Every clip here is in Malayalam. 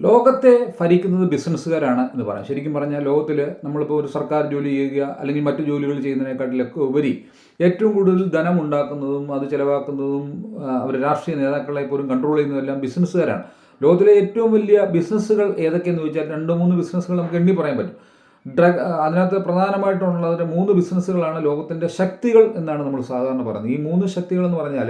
ലോകത്തെ ഭരിക്കുന്നത് ബിസിനസ്സുകാരാണ് എന്ന് പറയാം. ശരിക്കും പറഞ്ഞാൽ ലോകത്തിൽ നമ്മളിപ്പോൾ ഒരു സർക്കാർ ജോലി ചെയ്യുക അല്ലെങ്കിൽ മറ്റു ജോലികൾ ചെയ്യുന്നതിനെക്കാട്ടിലൊക്കെ ഉപരി ഏറ്റവും കൂടുതൽ ധനം ഉണ്ടാക്കുന്നതും അത് ചിലവാക്കുന്നതും അവർ രാഷ്ട്രീയ നേതാക്കളെ പോലും കൺട്രോൾ ചെയ്യുന്നതെല്ലാം ബിസിനസ്സുകാരാണ്. ലോകത്തിലെ ഏറ്റവും വലിയ ബിസിനസ്സുകൾ ഏതൊക്കെയെന്ന് ചോദിച്ചാൽ 2-3 ബിസിനസ്സുകൾ നമുക്ക് എണ്ണി പറയാൻ പറ്റും. അതിനകത്ത് പ്രധാനമായിട്ടുള്ളത് 3 ബിസിനസ്സുകളാണ് ലോകത്തിൻ്റെ ശക്തികൾ എന്നാണ് നമ്മൾ സാധാരണ പറയുന്നത്. ഈ 3 ശക്തികൾ എന്ന് പറഞ്ഞാൽ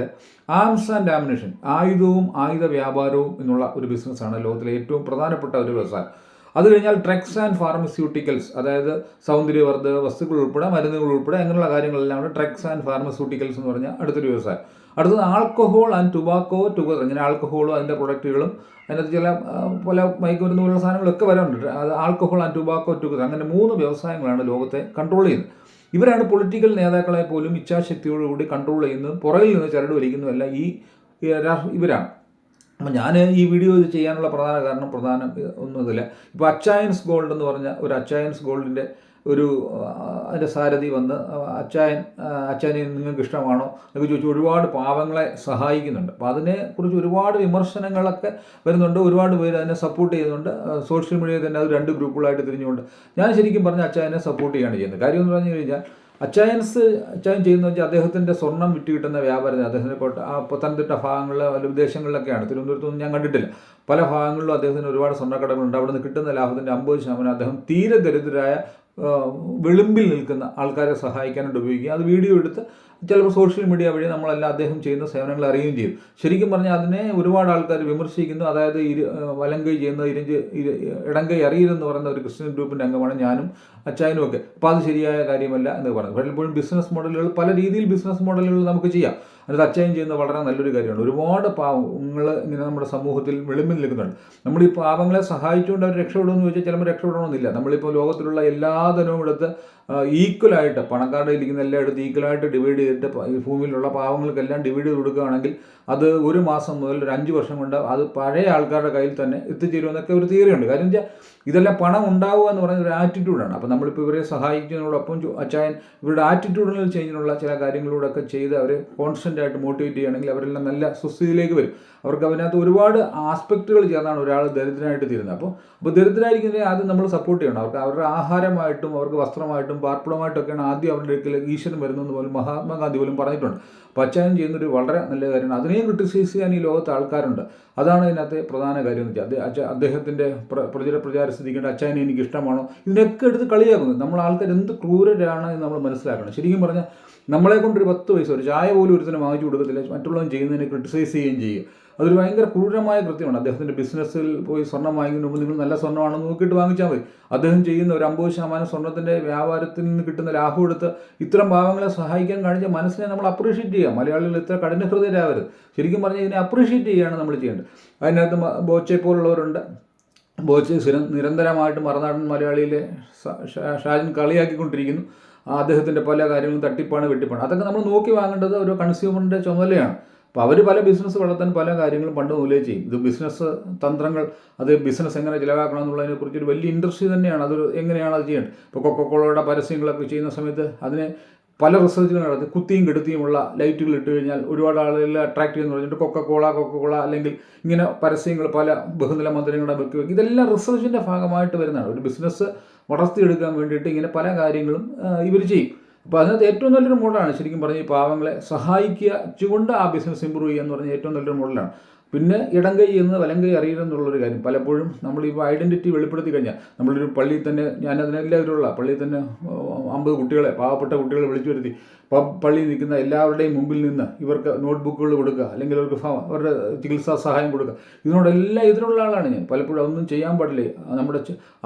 ആംസ് ആൻഡ് ആമിനേഷൻ, ആയുധവും ആയുധ വ്യാപാരവും എന്നുള്ള ഒരു ബിസിനസ്സാണ് ലോകത്തിലെ ഏറ്റവും പ്രധാനപ്പെട്ട ഒരു വ്യവസായം. അത് കഴിഞ്ഞാൽ ഡ്രഗ്സ് ആൻഡ് ഫാർമസ്യൂട്ടിക്കൽസ്, അതായത് സൗന്ദര്യവർദ്ധക വസ്തുക്കൾ ഉൾപ്പെടെ മരുന്നുകൾ ഉൾപ്പെടെ അങ്ങനെയുള്ള കാര്യങ്ങളെല്ലാം ഡ്രഗ്സ് ആൻഡ് ഫാർമസ്യൂട്ടിക്കൽസ് എന്ന് പറഞ്ഞാൽ അടുത്തൊരു വ്യവസായം. അടുത്തത് ആൽക്കഹോൾ ആൻഡ് ടുബാക്കോ ടുഗദർ, ഇങ്ങനെ ആൽക്കഹോളും അതിൻ്റെ പ്രൊഡക്റ്റുകളും അതിനകത്ത് ചില പല മയക്കുമരുന്ന് പോലുള്ള സാധനങ്ങളൊക്കെ വരാറുണ്ട്. അത് ആൽക്കഹോൾ ആൻഡ് ടുബാക്കോ ടുഗദർ, അങ്ങനെ 3 വ്യവസായങ്ങളാണ് ലോകത്തെ കൺട്രോൾ ചെയ്യുന്നത്. ഇവരാണ് പൊളിറ്റിക്കൽ നേതാക്കളെ പോലും ഇച്ഛാശക്തിയോടുകൂടി കൺട്രോൾ ചെയ്യുന്നതും പുറകിൽ നിന്ന് ചരട് വലിക്കുന്നതുമല്ല ഇവരാണ്. അപ്പം ഞാൻ ഈ വീഡിയോ ഇത് ചെയ്യാനുള്ള പ്രധാന ഒന്നുമില്ല. ഇപ്പോൾ അച്ചായൻസ് ഗോൾഡ് എന്ന് പറഞ്ഞ ഒരു അച്ചായൻസ് ഗോൾഡിൻ്റെ അതിൻ്റെ സാരഥി വന്ന് അച്ചായനെ നിങ്ങൾക്ക് ഇഷ്ടമാണോ എന്നൊക്കെ ചോദിച്ചു ഒരുപാട് പാവങ്ങളെ സഹായിക്കുന്നുണ്ട്. അപ്പോൾ അതിനെക്കുറിച്ച് ഒരുപാട് വിമർശനങ്ങളൊക്കെ വരുന്നുണ്ട്. ഒരുപാട് പേര് അതിനെ സപ്പോർട്ട് ചെയ്യുന്നുണ്ട്. സോഷ്യൽ മീഡിയയിൽ തന്നെ അത് 2 ഗ്രൂപ്പുകളായിട്ട് തിരിഞ്ഞുകൊണ്ട് ഞാൻ ശരിക്കും പറഞ്ഞ അച്ചായനെ സപ്പോർട്ട് ചെയ്യുകയാണ് ചെയ്യുന്നത്. കാര്യം എന്ന് പറഞ്ഞു കഴിഞ്ഞാൽ അച്ചായൻ ചെയ്യുന്നത് വെച്ചാൽ അദ്ദേഹത്തിൻ്റെ സ്വർണം വിറ്റ് കിട്ടുന്ന വ്യാപാരം, അദ്ദേഹത്തിൻ്റെ പത്തനംതിട്ട ഭാഗങ്ങളിലെ വല്ല വിദേശങ്ങളിലൊക്കെയാണ്, തിരുവനന്തപുരത്തൊന്നും ഞാൻ കണ്ടിട്ടില്ല. പല ഭാഗങ്ങളിലും അദ്ദേഹത്തിന് ഒരുപാട് സ്വർണ്ണക്കടകളുണ്ട്. അവിടെ നിന്ന് കിട്ടുന്ന ലാഭത്തിൻ്റെ 50% അദ്ദേഹം തീരെ ദരിദ്രരായ വെളുമ്പിൽ നിൽക്കുന്ന ആൾക്കാരെ സഹായിക്കാനായിട്ട് ഉപയോഗിക്കുക. അത് വീഡിയോ എടുത്ത് ചിലപ്പോൾ സോഷ്യൽ മീഡിയ വഴി നമ്മളെല്ലാം അദ്ദേഹം ചെയ്യുന്ന സേവനങ്ങൾ അറിയുകയും ചെയ്യും. ശരിക്കും പറഞ്ഞാൽ അതിനെ ഒരുപാട് ആൾക്കാർ വിമർശിക്കുന്നു. അതായത് വലങ്കൈ ചെയ്യുന്ന ഇടങ്കൈ അറിയില്ലെന്ന് പറയുന്ന ഒരു ക്രിസ്ത്യൻ ഗ്രൂപ്പിൻ്റെ അംഗമാണ് ഞാനും അച്ചായനും ഒക്കെ. അപ്പോൾ അത് ശരിയായ കാര്യമല്ല എന്ന് പറയുന്നത്. പലപ്പോഴും ബിസിനസ് മോഡലുകൾ, പല രീതിയിൽ ബിസിനസ് മോഡലുകൾ നമുക്ക് ചെയ്യാം. അത് അച്ചായൻ ചെയ്യുന്നത് വളരെ നല്ലൊരു കാര്യമാണ്. ഒരുപാട് പാവങ്ങൾ ഇങ്ങനെ നമ്മുടെ സമൂഹത്തിൽ വെളുമ്പിൽ നിൽക്കുന്നുണ്ട്. നമ്മൾ ഈ പാവങ്ങളെ സഹായിച്ചുകൊണ്ട് അവർ രക്ഷപ്പെടുമെന്ന് ചോദിച്ചാൽ ചിലപ്പോൾ രക്ഷപ്പെടണമെന്നില്ല. നമ്മളിപ്പോൾ ലോകത്തിലുള്ള എല്ലാ ധനവും എടുത്ത് ഈക്വലായിട്ട് പണക്കാരുടെ ഇരിക്കുന്ന എല്ലാം എടുത്ത് ഈക്വലായിട്ട് ഡിവൈഡ് ചെയ്തിട്ട് ഈ ഭൂമിയിലുള്ള പാവങ്ങൾക്കെല്ലാം ഡിവൈഡ് ചെയ്ത് കൊടുക്കുകയാണെങ്കിൽ അത് 1 മാസം മുതൽ ഒരു 5 വർഷം കൊണ്ട് അത് പഴയ ആൾക്കാരുടെ കയ്യിൽ തന്നെ എത്തിച്ചേരുമെന്നൊക്കെ ഒരു തിയറിയുണ്ട്. കാര്യം വെച്ചാൽ ഇതെല്ലാം പണം ഉണ്ടാവുക എന്ന് പറയുന്ന ഒരു ആറ്റിറ്റ്യൂഡാണ്. അപ്പോൾ നമ്മളിപ്പോൾ ഇവരെ സഹായിക്കുന്നതിനോടൊപ്പം അച്ചായൻ ഇവരുടെ ആറ്റിറ്റ്യൂഡിനൽ ചേഞ്ചിനുള്ള ചില കാര്യങ്ങളിലൂടെയൊക്കെ ചെയ്ത് അവരെ കോൺസ്റ്റൻ്റായിട്ട് മോട്ടിവേറ്റ് ചെയ്യുകയാണെങ്കിൽ അവരെല്ലാം നല്ല സുസ്ഥിതിയിലേക്ക് വരും. അവർക്ക് അതിനകത്ത് ഒരുപാട് ആസ്പെക്റ്റുകൾ ചേർന്നാണ് ഒരാൾ ദരിദ്രനായിട്ട് തീരുന്നത്. അപ്പോൾ ദരിദ്രനായിരിക്കുന്നതിനെ ആദ്യം നമ്മൾ സപ്പോർട്ട് ചെയ്യണം. അവരുടെ ആഹാരമായിട്ടും അവർക്ക് വസ്ത്രമായിട്ടും പാർപ്പിടമായിട്ടൊക്കെയാണ് ആദ്യം അവരുടെ അടുക്കൽ ഈശ്വരൻ വരുന്നതെന്ന് പോലും മഹാത്മാഗാന്ധി പോലും പറഞ്ഞിട്ടുണ്ട്. അപ്പോൾ അച്ചായൻ ചെയ്യുന്നൊരു വളരെ നല്ല കാര്യമാണ്. അതിനെയും ക്രിട്ടിസൈസ് ചെയ്യാൻ ഈ ലോകത്ത് ആൾക്കാരുണ്ട്. അതാണ് ഇതിനകത്തെ പ്രധാന കാര്യം എന്ന് വെച്ചാൽ അദ്ദേഹത്തിൻ്റെ പ്രചാരസ്ഥിതിക്കേണ്ട അച്ചായനെ എനിക്ക് ഇഷ്ടമാണോ, ഇതിനൊക്കെ എടുത്ത് കളിയാക്കുന്നത്. നമ്മൾ ആൾക്കാർ എന്ത് ക്രൂരരാണ് എന്ന് നമ്മൾ മനസ്സിലാക്കണം. ശരിക്കും പറഞ്ഞാൽ നമ്മളെ കൊണ്ടൊരു 10 പൈസ ഒരു ചായ പോലും ഒരുത്തിനെ വാങ്ങിച്ചു കൊടുക്കത്തില്ല, മറ്റുള്ളവൻ ചെയ്യുന്നതിനെ ക്രിട്ടിസൈസ് ചെയ്യുകയും ചെയ്യുക. അതൊരു ഭയങ്കര ക്രൂരമായ കൃത്യമാണ്. അദ്ദേഹത്തിൻ്റെ ബിസിനസ്സിൽ പോയി സ്വർണ്ണം വാങ്ങിക്കുമ്പോൾ നിങ്ങൾ നല്ല സ്വർണ്ണമാണെന്ന് നോക്കിയിട്ട് വാങ്ങിച്ചാൽ മതി. അദ്ദേഹം ചെയ്യുന്ന ഒരു 50% സ്വർണ്ണത്തിൻ്റെ വ്യാപാരത്തിൽ നിന്ന് കിട്ടുന്ന ലാഭം എടുത്ത് ഇത്തരം പാവങ്ങളെ സഹായിക്കാൻ കാണിച്ച മനസ്സിനെ നമ്മൾ അപ്രീഷിയേറ്റ് ചെയ്യുക. മലയാളികൾ ഇത്ര കഠിന ഹൃദയരാവരുത്. ശരിക്കും പറഞ്ഞാൽ ഇതിനെ അപ്രീഷിയേറ്റ് ചെയ്യുകയാണ് നമ്മൾ ചെയ്യേണ്ടത്. അതിനകത്ത് ബോച്ചെ പോലുള്ളവരുണ്ട്. ബോച്ചെ നിരന്തരമായിട്ട് മറുനാടൻ മലയാളിയിലെ ഷാജൻ കളിയാക്കിക്കൊണ്ടിരിക്കുന്നു. അദ്ദേഹത്തിൻ്റെ പല കാര്യങ്ങളും തട്ടിപ്പാണ് വെട്ടിപ്പാണ്. അതൊക്കെ നമ്മൾ നോക്കി വാങ്ങേണ്ടത് ഒരു കൺസ്യൂമറിൻ്റെ ചുമതലയാണ്. അപ്പോൾ അവർ പല ബിസിനസ് വളർത്താൻ പല കാര്യങ്ങളും പണ്ട് മൂലേ ചെയ്യും. ഇത് ബിസിനസ് തന്ത്രങ്ങൾ, അത് ബിസിനസ് എങ്ങനെ ചിലവാക്കണം എന്നുള്ളതിനെക്കുറിച്ചൊരു വലിയ ഇൻഡസ്ട്രി തന്നെയാണ്. അതൊരു എങ്ങനെയാണ് അത് ചെയ്യേണ്ടത്. ഇപ്പോൾ കൊക്കക്കോളയുടെ പരസ്യങ്ങളൊക്കെ ചെയ്യുന്ന സമയത്ത് അതിനെ പല റിസർച്ചുകൾ നടത്തി കുത്തിയും കെടുത്തിയുമുള്ള ലൈറ്റുകൾ ഇട്ട് കഴിഞ്ഞാൽ ഒരുപാട് ആളുകളെ അട്രാക്ട് ചെയ്യുമെന്ന് പറഞ്ഞിട്ട് കൊക്കക്കോള അല്ലെങ്കിൽ ഇങ്ങനെ പരസ്യങ്ങൾ പല ബഹുനില മന്ദിരങ്ങളുടെ വെക്കുക, ഇതെല്ലാം റിസർച്ചിൻ്റെ ഭാഗമായിട്ട് വരുന്നതാണ്. ഒരു ബിസിനസ് വളർത്തിയെടുക്കാൻ വേണ്ടിയിട്ട് ഇങ്ങനെ പല കാര്യങ്ങളും ഇവർ ചെയ്യും. അപ്പോൾ അതിനകത്ത് ഏറ്റവും നല്ലൊരു മോഡലാണ് ശരിക്കും പറഞ്ഞാൽ ഈ പാവങ്ങളെ സഹായിച്ചുകൊണ്ട് ആ ബിസിനസ് ഇമ്പ്രൂവ് ചെയ്യുക എന്ന് പറഞ്ഞാൽ ഏറ്റവും നല്ലൊരു മോഡലാണ്. പിന്നെ ഇടങ്കൈ എന്ന് വലങ്കൈ അറിയില്ലെന്നുള്ളൊരു കാര്യം പലപ്പോഴും നമ്മളിപ്പോൾ ഐഡൻറ്റിറ്റി വെളിപ്പെടുത്തി കഴിഞ്ഞാൽ നമ്മളൊരു പള്ളിയിൽ തന്നെ, ഞാനതിനെല്ലാവരുള്ള പള്ളിയിൽ തന്നെ 50 കുട്ടികളെ, പാവപ്പെട്ട കുട്ടികളെ വിളിച്ചു വരുത്തി പള്ളിയിൽ നിൽക്കുന്ന എല്ലാവരുടെയും മുമ്പിൽ നിന്ന് ഇവർക്ക് നോട്ട്ബുക്കുകൾ കൊടുക്കുക, അല്ലെങ്കിൽ അവരുടെ ചികിത്സാ സഹായം കൊടുക്കുക, ഇതിനോടെല്ലാം എതിരുള്ള ആളാണ് ഞാൻ. പലപ്പോഴും അതൊന്നും ചെയ്യാൻ പാടില്ലേ.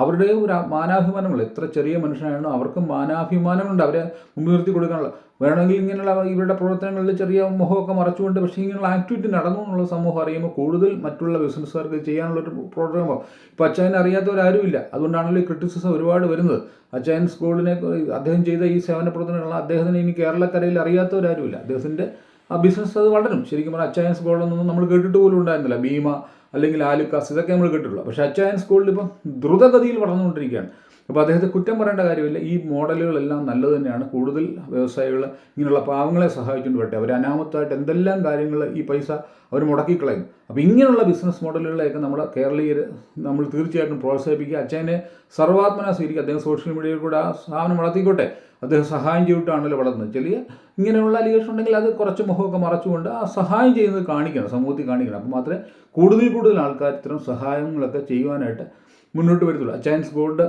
അവരുടെ ഒരു മാനാഭിമാനങ്ങൾ, എത്ര ചെറിയ മനുഷ്യനാണോ അവർക്കും മാനാഭിമാനങ്ങളുണ്ട്. അവരെ മുമ്പ് നിർത്തി കൊടുക്കാനുള്ള വേണമെങ്കിൽ ഇങ്ങനെയുള്ള ഇവരുടെ പ്രവർത്തനങ്ങളിൽ ചെറിയ മുഖമൊക്കെ മറച്ചുകൊണ്ട് പക്ഷേ ഇങ്ങനെയുള്ള ആക്ടിവിറ്റി നടന്നു എന്നുള്ള സമൂഹം അറിയുമ്പോൾ കൂടുതൽ മറ്റുള്ള ബിസിനസ്സുകാർക്ക് ചെയ്യാനുള്ളൊരു പ്രോഗ്രാമോ. ഇപ്പോൾ അച്ചായനെ അറിയാത്തവരാരുമില്ല. അതുകൊണ്ടാണല്ലോ ഈ ക്രിറ്റിസിസം ഒരുപാട് വരുന്നത്. അച്ചായൻസ് ഗോൾഡിനെ അദ്ദേഹം ചെയ്ത ഈ സേവന പ്രവർത്തനങ്ങൾ അദ്ദേഹത്തിന് ഇനി കേരളക്കരയിൽ അറിയാത്തവരാരുമില്ല. അദ്ദേഹത്തിൻ്റെ ആ ബിസിനസ് അത് വളരും. ശരിക്കും പറഞ്ഞാൽ അച്ചായൻസ് ഗോൾഡൊന്നും നമ്മൾ കേട്ടിട്ട് പോലും ഉണ്ടായിരുന്നില്ല. ഭീമ അല്ലെങ്കിൽ ആലുക്കാസ് ഇതൊക്കെ നമ്മൾ കേട്ടിട്ടുള്ളൂ. പക്ഷേ അച്ചായൻസ് ഗോൾഡ് ഇപ്പം ദ്രുതഗതിയിൽ വളർന്നുകൊണ്ടിരിക്കുകയാണ്. അപ്പോൾ അദ്ദേഹത്തെ കുറ്റം പറയേണ്ട കാര്യമില്ല. ഈ മോഡലുകളെല്ലാം നല്ലത് തന്നെയാണ്. കൂടുതൽ വ്യവസായികൾ ഇങ്ങനെയുള്ള പാവങ്ങളെ സഹായിച്ചുകൊണ്ട് വരട്ടെ. അവർ അനാമത്തായിട്ട് എന്തെല്ലാം കാര്യങ്ങൾ ഈ പൈസ അവർ മുടക്കിക്കളയും. അപ്പോൾ ഇങ്ങനെയുള്ള ബിസിനസ് മോഡലുകളെയൊക്കെ നമ്മുടെ കേരളീയർ നമ്മൾ തീർച്ചയായിട്ടും പ്രോത്സാഹിപ്പിക്കുക. അച്ഛനെ സർവാത്മന സ്വീകരിക്കുക. അദ്ദേഹം സോഷ്യൽ മീഡിയയിൽ കൂടെ ആ സാധനം വളർത്തിക്കോട്ടെ. അദ്ദേഹം സഹായം ചെയ്തിട്ടാണല്ലോ വളർന്നത്. ചെറിയ ഇങ്ങനെയുള്ള അലിഗേഷൻ ഉണ്ടെങ്കിൽ അത് കുറച്ച് മുഖമൊക്കെ മറച്ചുകൊണ്ട് ആ സഹായം ചെയ്യുന്നത് കാണിക്കണം, സമൂഹത്തിൽ കാണിക്കണം. അപ്പോൾ മാത്രമേ കൂടുതൽ ആൾക്കാർ ഇത്തരം സഹായങ്ങളൊക്കെ ചെയ്യുവാനായിട്ട് മുന്നോട്ട് വരത്തുള്ളൂ. അച്ചയൻസ് ഗോൾഡ്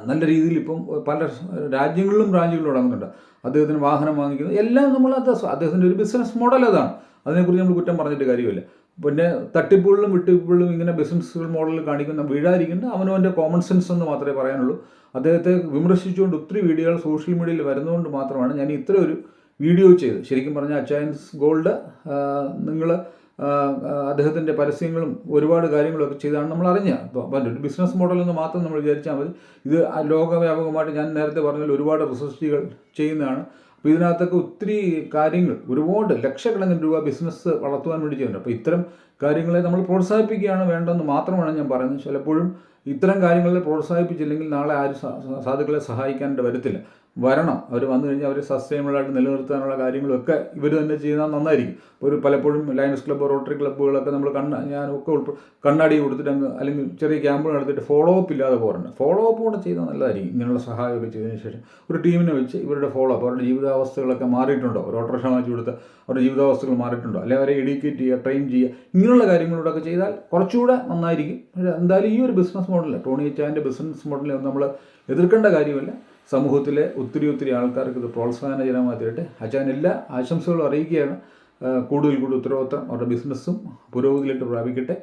നല്ല രീതിയിൽ ഇപ്പം പല രാജ്യങ്ങളിലും ബ്രാഞ്ചുകൾ തുടങ്ങുന്നുണ്ട്. അദ്ദേഹത്തിന് വാഹനം വാങ്ങിക്കുന്നത് എല്ലാം അദ്ദേഹത്തിൻ്റെ ഒരു ബിസിനസ് മോഡൽ അതാണ്. അതിനെക്കുറിച്ച് നമ്മൾ കുറ്റം പറഞ്ഞിട്ട് കാര്യമില്ല. പിന്നെ തട്ടിപ്പുകളിലും വിട്ടിപ്പുകളിലും ഇങ്ങനെ ബിസിനസ് മോഡൽ കാണിക്കുന്ന വീഴാതിരിക്കേണ്ട അവനവൻ്റെ കോമൺ സെൻസ് എന്ന് മാത്രമേ പറയാനുള്ളൂ. അദ്ദേഹത്തെ വിമർശിച്ചുകൊണ്ട് ഒത്തിരി വീഡിയോകൾ സോഷ്യൽ മീഡിയയിൽ വരുന്നതുകൊണ്ട് മാത്രമാണ് ഞാൻ ഇത്ര ഒരു വീഡിയോ ചെയ്തത്. ശരിക്കും പറഞ്ഞാൽ അച്ചയൻസ് ഗോൾഡ് നിങ്ങൾ അദ്ദേഹത്തിൻ്റെ പരസ്യങ്ങളും ഒരുപാട് കാര്യങ്ങളൊക്കെ ചെയ്താണ് നമ്മൾ അറിഞ്ഞത്. അപ്പോൾ ഒരു ബിസിനസ് മോഡലെന്ന് മാത്രം നമ്മൾ വിചാരിച്ചാൽ മതി. ഇത് ലോകവ്യാപകമായിട്ട് ഞാൻ നേരത്തെ പറഞ്ഞാൽ ഒരുപാട് റിസർച്ചുകൾ ചെയ്യുന്നതാണ്. അപ്പോൾ ഇതിനകത്തൊക്കെ ഒത്തിരി കാര്യങ്ങൾ, ഒരുപാട് ലക്ഷക്കണക്കിന് രൂപ ബിസിനസ് വളർത്തുവാൻ വേണ്ടി ചെയ്യുന്നുണ്ട്. അപ്പോൾ ഇത്തരം കാര്യങ്ങളെ നമ്മൾ പ്രോത്സാഹിപ്പിക്കുകയാണ് വേണ്ടതെന്ന് മാത്രമാണ് ഞാൻ പറയുന്നത്. ചിലപ്പോഴും ഇത്തരം കാര്യങ്ങളെ പ്രോത്സാഹിപ്പിച്ചില്ലെങ്കിൽ നാളെ ആരും സാധുക്കളെ സഹായിക്കാനായിട്ട് വരത്തില്ല. വരണം. അവർ വന്നു കഴിഞ്ഞാൽ അവർ സസ്റ്റൈനബിളായിട്ട് നിലനിർത്താനുള്ള കാര്യങ്ങളൊക്കെ ഇവർ തന്നെ ചെയ്താൽ നന്നായിരിക്കും. പലപ്പോഴും ലയൺസ് ക്ലബ്ബ്, റോട്ടറി ക്ലബ്ബുകളൊക്കെ നമ്മൾ ഞാനൊക്കെ കണ്ണാടി കൊടുത്തിട്ട് അല്ലെങ്കിൽ ചെറിയ ക്യാമ്പ് നടത്തിയിട്ട് ഫോളോ അപ്പ് ഇല്ലാതെ പോകാറുണ്ട്. ഫോളോ അപ്പ് കൂടെ ചെയ്താൽ നല്ലതായിരിക്കും. ഇങ്ങനെയുള്ള സഹായമൊക്കെ ചെയ്തതിന് ശേഷം ഒരു ടീമിനെ വെച്ച് ഇവരുടെ ഫോളോ അപ്പ്, അവരുടെ ജീവിതാവസ്ഥകളൊക്കെ മാറിയിട്ടുണ്ടോ, ഒരു ഓട്ടോറിക്ഷ മാറ്റി കൊടുത്ത് അവരുടെ ജീവിതാവസ്ഥകൾ മാറിയിട്ടുണ്ടോ, അല്ലെങ്കിൽ അവരെ എഡ്യൂക്കേറ്റ് ചെയ്യുക, ട്രെയിൻ ചെയ്യുക, ഇങ്ങനെയുള്ള കാര്യങ്ങളോടൊക്കെ ചെയ്താൽ കുറച്ചുകൂടെ നന്നായിരിക്കും. എന്തായാലും ഈ ഒരു ബിസിനസ് മോഡൽ, ടോണി അച്ചായൻ്റെ ബിസിനസ് മോഡലിനെ നമ്മൾ എതിർക്കേണ്ട കാര്യമില്ല. സമൂഹത്തിലെ ഒത്തിരി ആൾക്കാർക്ക് ഇത് പ്രോത്സാഹനജനകമായി തീരട്ടെ. അച്ഛൻ എല്ലാ ആശംസകളും അറിയിക്കുകയാണ്. കൂടുതൽ ഉത്തരവാദിത്തം അവരുടെ ബിസിനസ്സും പുരോഗതിയിലേക്ക് പ്രാപിക്കട്ടെ.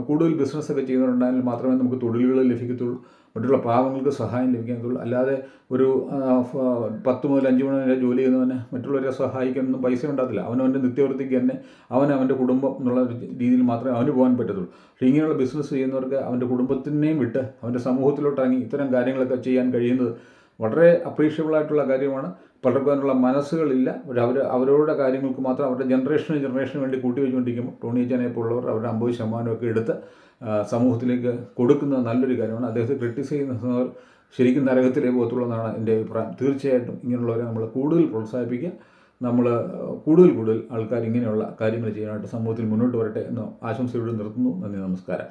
കൂടുതൽ ബിസിനസ്സൊക്കെ ചെയ്യുന്നവരുണ്ടായാൽ മാത്രമേ നമുക്ക് തൊഴിലുകൾ ലഭിക്കത്തുള്ളൂ, മറ്റുള്ള പാവങ്ങൾക്ക് സഹായം ലഭിക്കത്തുള്ളൂ. അല്ലാതെ ഒരു 10 മുതൽ 5 മണി വരെ ജോലി ചെയ്യുന്നവനെ മറ്റുള്ളവരെ സഹായിക്കാനൊന്നും പൈസ ഉണ്ടാകത്തില്ല. അവനവൻ്റെ നിത്യവൃത്തിക്ക് തന്നെ അവൻ്റെ കുടുംബം എന്നുള്ള രീതിയിൽ മാത്രമേ അവന് പോകാൻ പറ്റത്തുള്ളൂ. പക്ഷേ ഇങ്ങനെയുള്ള ബിസിനസ് ചെയ്യുന്നവർക്ക് അവൻ്റെ കുടുംബത്തിനെയും വിട്ട് അവൻ്റെ സമൂഹത്തിലോട്ടിറങ്ങി ഇത്തരം കാര്യങ്ങളൊക്കെ ചെയ്യാൻ കഴിയുന്നത് വളരെ അപ്രീഷ്യബിളായിട്ടുള്ള കാര്യമാണ്. പലർക്കും അതിനുള്ള മനസ്സുകളില്ല. അവരുടെ കാര്യങ്ങൾക്ക് മാത്രം അവരുടെ ജനറേഷന് വേണ്ടി കൂട്ടിവെച്ചുകൊണ്ടിരിക്കുമ്പോൾ ടോണി അച്ചാനെ പോലുള്ളവർ അവരുടെ 50% എടുത്ത് സമൂഹത്തിലേക്ക് കൊടുക്കുന്നത് നല്ലൊരു കാര്യമാണ്. അദ്ദേഹത്തെ ക്രിട്ടിസൈസ് ചെയ്യുന്നവർ ശരിക്കും നരകത്തിലേ പോകത്തുള്ളൂ എന്നാണ് എൻ്റെ അഭിപ്രായം. തീർച്ചയായിട്ടും ഇങ്ങനെയുള്ളവരെ നമ്മൾ കൂടുതൽ പ്രോത്സാഹിപ്പിക്കുക. നമ്മൾ കൂടുതൽ ആൾക്കാർ ഇങ്ങനെയുള്ള കാര്യങ്ങൾ ചെയ്യാനായിട്ട് സമൂഹത്തിൽ മുന്നോട്ട് വരട്ടെ എന്ന് ആശംസയോടെ നിർത്തുന്നു. നന്ദി, നമസ്കാരം.